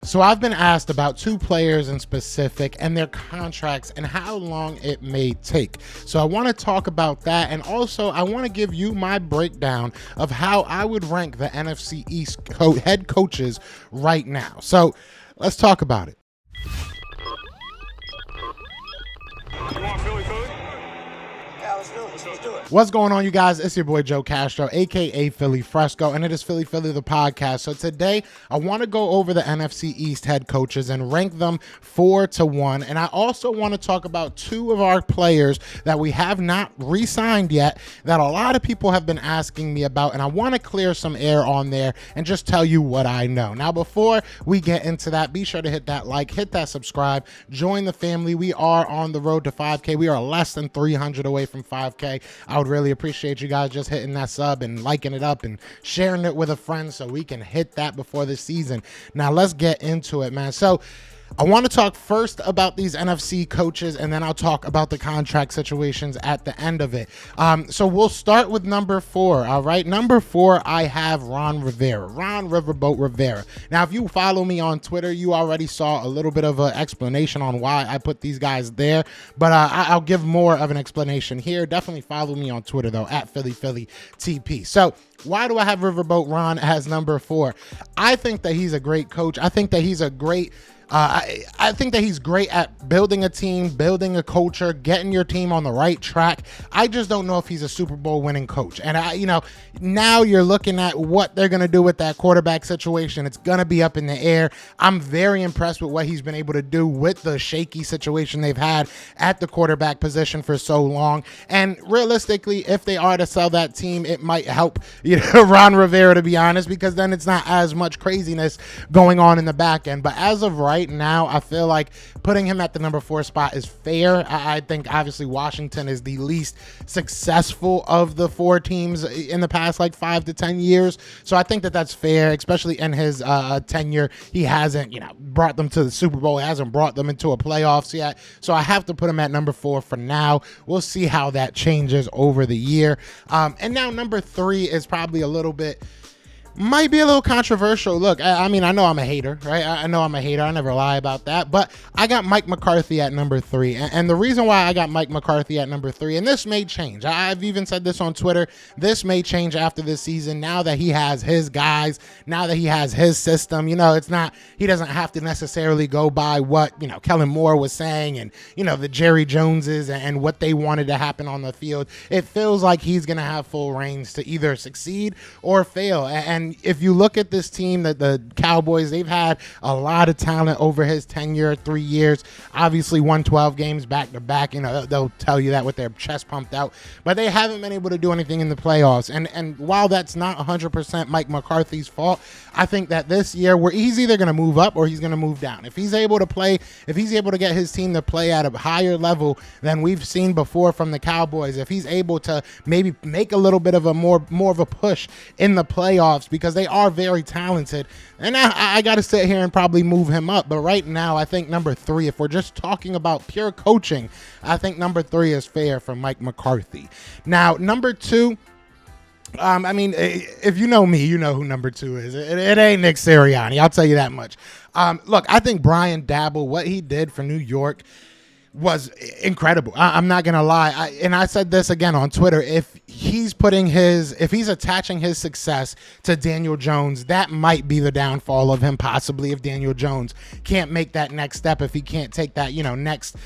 So I've been asked about two players in specific and their contracts and how long it may take. So I want to talk about that, and also I want to give you my breakdown of how I would rank the NFC East head coaches right now. So let's talk about it. You want Philly food? Yeah, let's do it. Let's do it. What's going on, you guys? It's your boy Joe Castro, aka Philly Fresco, and it is Philly the podcast. So today I want to go over the NFC East head coaches and rank them 4-1. And I also want to talk about two of our players that we have not re-signed yet that a lot of people have been asking me about, and I want to clear some air on there and just tell you what I know. Now, before we get into that, be sure to hit that like, hit that subscribe, join the family. We are on the road to 5K. We are less than 300 away from 5K. I would really appreciate you guys just hitting that sub and liking it up and sharing it with a friend so we can hit that before the season. Now let's get into it, man. So I want to talk first about these NFC coaches, and then I'll talk about the contract situations at the end of it. So we'll start with number 4, all right? Number 4, I have Ron Riverboat Rivera. Now, if you follow me on Twitter, you already saw a little bit of an explanation on why I put these guys there, but I'll give more of an explanation here. Definitely follow me on Twitter, though, at PhillyTP. So why do I have Riverboat Ron as number 4? I think that he's a great coach. I think that he's a great I think that he's great at building a team, building a culture, getting your team on the right track. I just don't know if he's a Super Bowl winning coach. And now you're looking at what they're going to do with that quarterback situation. It's going to be up in the air. I'm very impressed with what he's been able to do with the shaky situation they've had at the quarterback position for so long. And realistically, if they are to sell that team, it might help, Ron Rivera, to be honest, because then it's not as much craziness going on in the back end. But as of right now, I feel like putting him at the number 4 spot is fair. I think obviously Washington is the least successful of the 4 teams in the past 5 to 10 years. So I think that that's fair, especially in his tenure. He hasn't, brought them to the Super Bowl. He hasn't brought them into a playoffs yet. So I have to put him at number 4 for now. We'll see how that changes over the year. And now number 3 is probably might be a little controversial. Look, I mean, I know I'm a hater, right? I know I'm a hater. I never lie about that. But I got Mike McCarthy at number 3. And the reason why I got Mike McCarthy at number 3, and this may change. I've even said this on Twitter. This may change after this season now that he has his guys, now that he has his system. It's not, he doesn't have to necessarily go by what, Kellen Moore was saying and, the Jerry Joneses and what they wanted to happen on the field. It feels like he's going to have full reins to either succeed or fail. And if you look at this team, that the Cowboys, they've had a lot of talent over his tenure, 3 years, obviously won 12 games back to back. They'll tell you that with their chest pumped out, but they haven't been able to do anything in the playoffs. And while that's not 100% Mike McCarthy's fault, I think that this year he's either going to move up or he's going to move down. If he's able to get his team to play at a higher level than we've seen before from the Cowboys, if he's able to maybe make a little bit of a more of a push in the playoffs, because they are very talented, and I got to sit here and probably move him up. But right now, I think number 3, if we're just talking about pure coaching, I think number 3 is fair for Mike McCarthy. Now, number 2, I mean, if you know me, you know who number 2 is. It ain't Nick Sirianni, I'll tell you that much. Look, I think Brian Daboll, what he did for New York was incredible. I'm not gonna lie, and I said this again on Twitter. If he's attaching his success to Daniel Jones, that might be the downfall of him, possibly, if Daniel Jones can't make that next step, if he can't take that next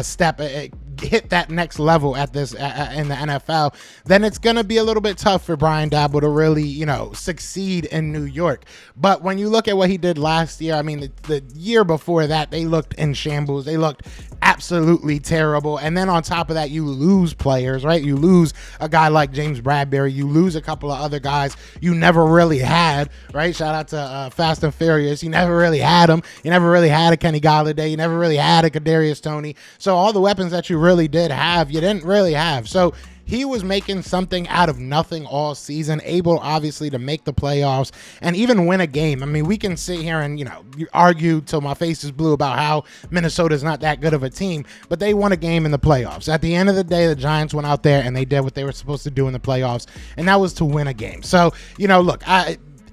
step, hit that next level at this in the NFL, then it's gonna be a little bit tough for Brian Daboll to really succeed in New York. But when you look at what he did last year, I mean, the year before that, they looked in shambles. They looked absolutely terrible. And then on top of that, you lose players, right? You lose a guy like James Bradbury. You lose a couple of other guys you never really had, right? Shout out to Fast and Furious. You never really had them. You never really had a Kenny Golladay. You never really had a Kadarius Toney. So all the weapons that you really did have, you didn't really have. So he was making something out of nothing all season, able obviously to make the playoffs and even win a game. I mean, we can sit here and, argue till my face is blue about how Minnesota's not that good of a team, but they won a game in the playoffs. At the end of the day, the Giants went out there and they did what they were supposed to do in the playoffs, and that was to win a game. So, look,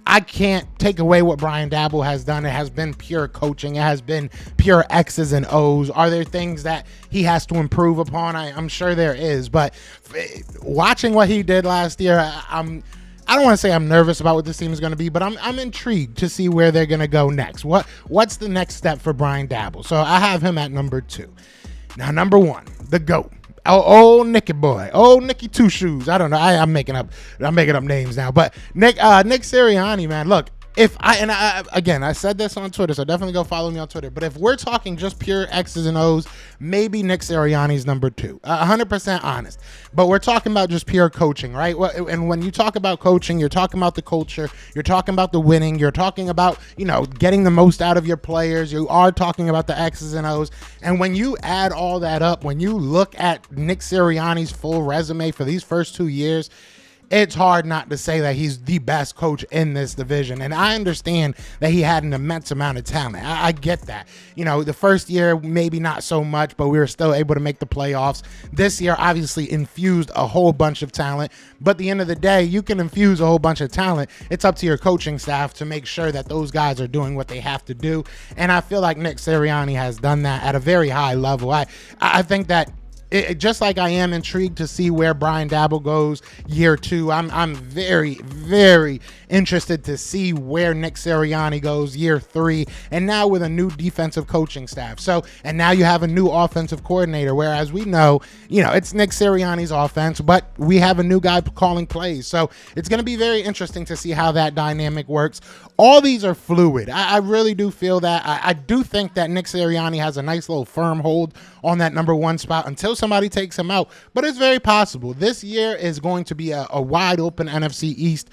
I can't take away what Brian Daboll has done. It has been pure coaching. It has been pure X's and O's. Are there things that he has to improve upon? I'm sure there is. But watching what he did last year, I don't want to say I'm nervous about what this team is going to be, but I'm intrigued to see where they're going to go next. What's the next step for Brian Daboll? So I have him at number 2. Now, number 1, the GOAT. Old Nicky boy, old Nicky Two Shoes. I don't know. I'm making up names now. But Nick Sirianni, man. Look, I said this on Twitter, so definitely go follow me on Twitter. But if we're talking just pure X's and O's, maybe Nick Sirianni's number 2. 100% honest. But we're talking about just pure coaching, right? And when you talk about coaching, you're talking about the culture, you're talking about the winning, you're talking about, getting the most out of your players. You are talking about the X's and O's. And when you add all that up, when you look at Nick Sirianni's full resume for these first 2 years, it's hard not to say that he's the best coach in this division. And I understand that he had an immense amount of talent. I get that. The first year, maybe not so much, but we were still able to make the playoffs. This year, obviously, infused a whole bunch of talent. But at the end of the day, you can infuse a whole bunch of talent. It's up to your coaching staff to make sure that those guys are doing what they have to do. And I feel like Nick Sirianni has done that at a very high level. I think that just like I am intrigued to see where Brian Daboll goes year 2, I'm very, very interested to see where Nick Sirianni goes year 3, and now with a new defensive coaching staff. So, and now you have a new offensive coordinator, whereas we know, it's Nick Sirianni's offense, but we have a new guy calling plays. So it's going to be very interesting to see how that dynamic works. All these are fluid. I really do feel that. I do think that Nick Sirianni has a nice little firm hold on that number 1 spot until somebody takes him out, but it's very possible. This year is going to be a wide open NFC East,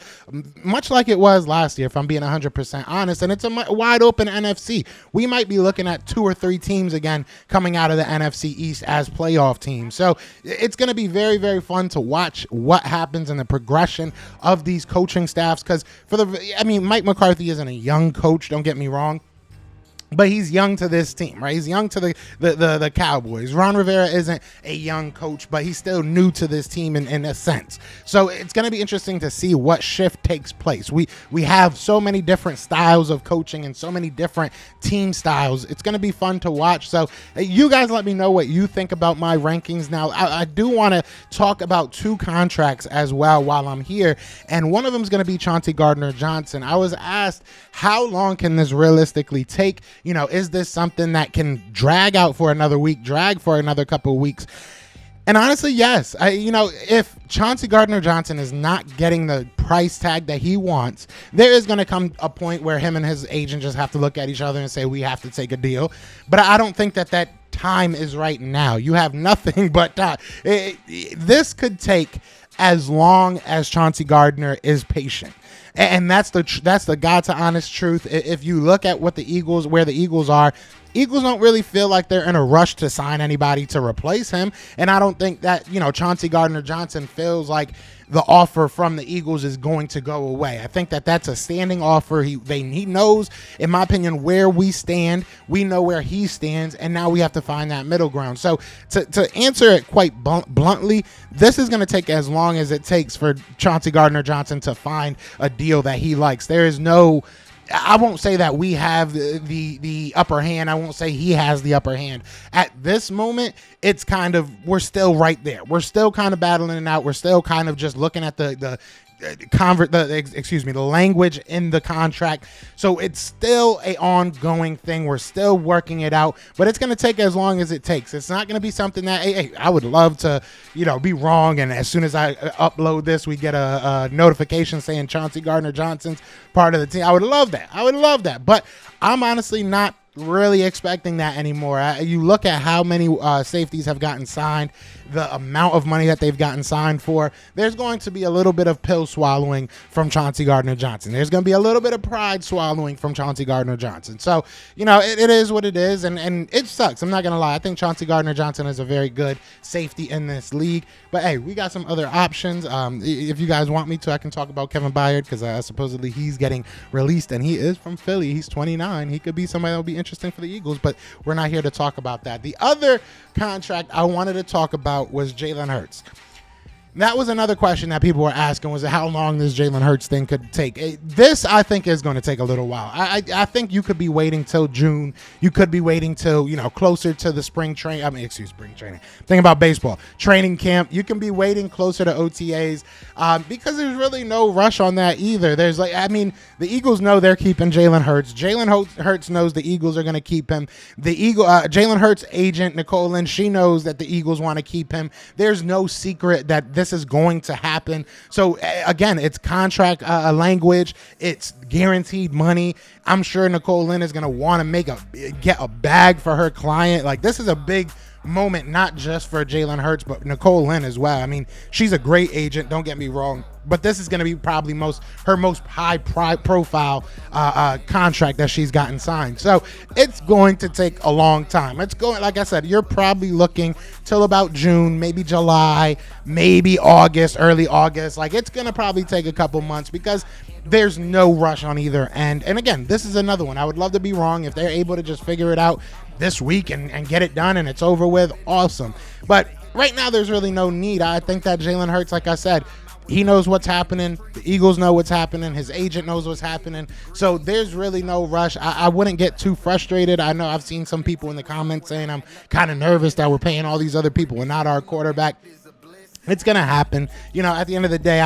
much like it was last year, if I'm being 100% honest, and it's a wide open NFC. We might be looking at 2 or 3 teams again coming out of the NFC East as playoff teams. So it's going to be very, very fun to watch what happens in the progression of these coaching staffs, because Mike McCarthy isn't a young coach, don't get me wrong, but he's young to this team, right? He's young to the Cowboys. Ron Rivera isn't a young coach, but he's still new to this team in a sense. So it's going to be interesting to see what shift takes place. We have so many different styles of coaching and so many different team styles. It's going to be fun to watch. So you guys let me know what you think about my rankings. Now, I do want to talk about 2 contracts as well while I'm here, and one of them is going to be Chauncey Gardner-Johnson. I was asked, how long can this realistically take? Is this something that can drag out for another week, drag for another couple of weeks? And honestly, yes. If Chauncey Gardner-Johnson is not getting the price tag that he wants, there is going to come a point where him and his agent just have to look at each other and say, we have to take a deal. But I don't think that time is right now. You have nothing but time. This could take as long as Chauncey Gardner is patient. And that's the God to honest truth. If you look at where the Eagles are, Eagles don't really feel like they're in a rush to sign anybody to replace him. And I don't think that, Chauncey Gardner-Johnson feels like the offer from the Eagles is going to go away. I think that that's a standing offer. He knows, in my opinion, where we stand. We know where he stands, and now we have to find that middle ground. So to answer it quite bluntly, this is going to take as long as it takes for Chauncey Gardner-Johnson to find a deal that he likes. There is no... I won't say that we have the upper hand. I won't say he has the upper hand. At this moment, it's kind of, we're still right there. We're still kind of battling it out. We're still kind of just looking at the language in the contract. So it's still an ongoing thing. We're still working it out, but it's going to take as long as it takes. It's not going to be something that, hey, I would love to, be wrong. And as soon as I upload this, we get a notification saying Chauncey Gardner-Johnson's part of the team. I would love that. But I'm honestly not really expecting that anymore. You look at how many safeties have gotten signed, the amount of money that they've gotten signed for. There's going to be a little bit of pill swallowing from Chauncey Gardner-Johnson. There's going to be a little bit of pride swallowing from Chauncey Gardner-Johnson. So, it is what it is, and it sucks. I'm not going to lie. I think Chauncey Gardner-Johnson is a very good safety in this league. But, hey, we got some other options. If you guys want me to, I can talk about Kevin Byard, because supposedly he's getting released, and he is from Philly. He's 29. He could be somebody that will be interesting for the Eagles, but we're not here to talk about that. The other contract I wanted to talk about was Jalen Hurts. That was another question that people were asking, was how long this Jalen Hurts thing could take. This, I think, is going to take a little while. I think you could be waiting till June. You could be waiting till, closer to the spring training. Spring training. Think about baseball. Training camp. You can be waiting closer to OTAs because there's really no rush on that either. The Eagles know they're keeping Jalen Hurts. Jalen Hurts knows the Eagles are going to keep him. Jalen Hurts' agent, Nicole Lynn, she knows that the Eagles want to keep him. There's no secret that this is going to happen. So again, it's contract language. It's guaranteed money. I'm sure Nicole Lynn is going to want to get a bag for her client. Like, this is a big moment, not just for Jalen Hurts, but Nicole Lynn as well. I mean, she's a great agent, don't get me wrong, but this is going to be probably her most high profile contract that she's gotten signed. So it's going to take a long time. Like I said, you're probably looking till about June, maybe July, maybe August, early August. Like, it's going to probably take a couple months because there's no rush on either end. And again, this is another one. I would love to be wrong. If they're able to just figure it out this week and get it done and it's over with, awesome. But right now, there's really no need. I think that Jalen Hurts, like I said, he knows what's happening. The Eagles know what's happening. His agent knows what's happening. So there's really no rush. I wouldn't get too frustrated. I know I've seen some people in the comments saying I'm kind of nervous that we're paying all these other people and not our quarterback. It's going to happen. At the end of the day,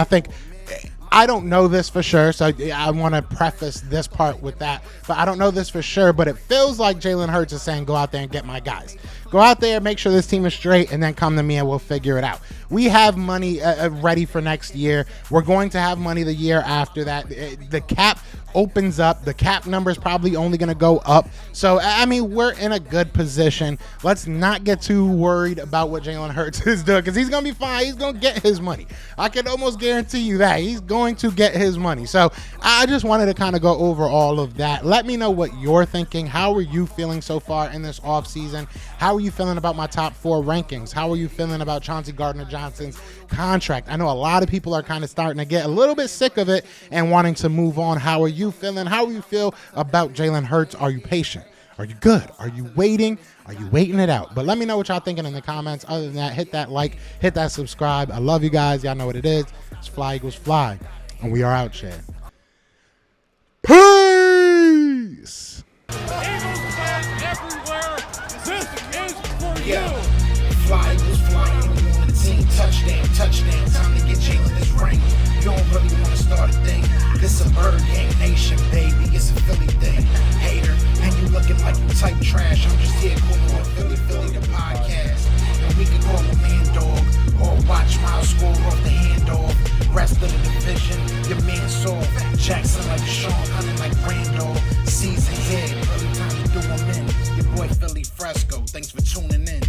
I don't know this for sure, so I want to preface this part with that. But I don't know this for sure, but it feels like Jalen Hurts is saying, go out there and get my guys. Go out there, make sure this team is straight, and then come to me and we'll figure it out. We have money ready for next year. We're going to have money the year after that. The cap opens up. The cap number is probably only going to go up. So, we're in a good position. Let's not get too worried about what Jalen Hurts is doing because he's going to be fine. He's going to get his money. I can almost guarantee you that. He's going to get his money. So, I just wanted to kind of go over all of that. Let me know what you're thinking. How are you feeling so far in this offseason? How are you feeling about my top 4 rankings? How are you feeling about Chauncey Gardner-Johnson's contract? I know a lot of people are kind of starting to get a little bit sick of it and wanting to move on. How are you feeling? How do you feel about Jalen Hurts? Are you patient? Are you good? Are you waiting? Are you waiting it out? But let me know what y'all thinking in the comments. Other than that, hit that like, hit that subscribe. I love you guys. Y'all know what it is. It's Fly Eagles Fly. And we are out, Chad. Peace! Eagles fans everywhere, this is for you. Fly Eagles flying on the team. Touchdown. Time to get Jalen this ring. You don't really want to start a thing. This a bird gang nation, baby. It's a Philly thing. Hater, and you looking like you type trash. I'm just here calling on Philly the podcast. And we can call a man dog or watch Miles score off the handoff. Rest of the division, your man Saul Jackson like Sean, hunting like Randolph. Season here, early time to do them in. Your boy Philly Fresco. Thanks for tuning in.